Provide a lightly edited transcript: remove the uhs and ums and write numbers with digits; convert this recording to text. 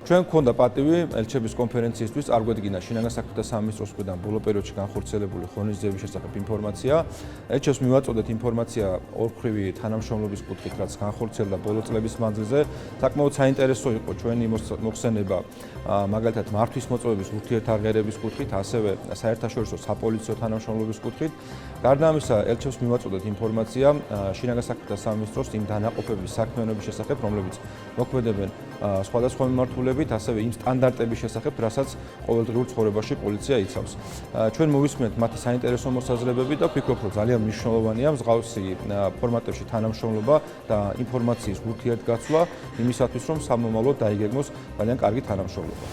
ჩვენ გქონდა პატივი ელჩების კონფერენციისთვის წარგვედგინა შინაგან საქმეთა სამინისტროს მხრიდან ბოლო პერიოდში განხორციელებული ღონისძიების შესახებ ინფორმაცია. ელჩებს მივაწოდეთ ინფორმაცია ორმხრივი თანამშრომლობის კუთხით, რაც განხორციელდა ბოლო წლების მანძილზე. საკმაოდ საინტერესო იყო ჩვენი მოხსენება, მაგალითად მართვის მოწვევების ურთიერთაღერების კუთხით, ასევე საერთაშორისო საპოლიციო თანამშრომლობის კუთხით. გარდა ამისა, ელჩებს მივაწოდეთ ინფორმაცია შინაგან საქმეთა სამინისტროს იმ დანაყოფების საქმიანობის შესახებ, რომლებიც მოქმედებენ სხვადასხვა მიმართულებით, ასევე იმ სტანდარტების შესახებ, რასაც ყოველდღიურ ცხოვრებაში პოლიცია იცავს. ჩვენ მოვისმენთ მათი საინტერესო მოსაზრებები და ვფიქრობ, რომ ძალიან მნიშვნელოვანია მსგავსი ფორმატებში თანამშრომლობა და ინფორმაციის ურთიერთგაცვლა იმისათვის, რომ სამომავლოდ დაიგეგმოს ძალიან კარგი თანამშრომლობა.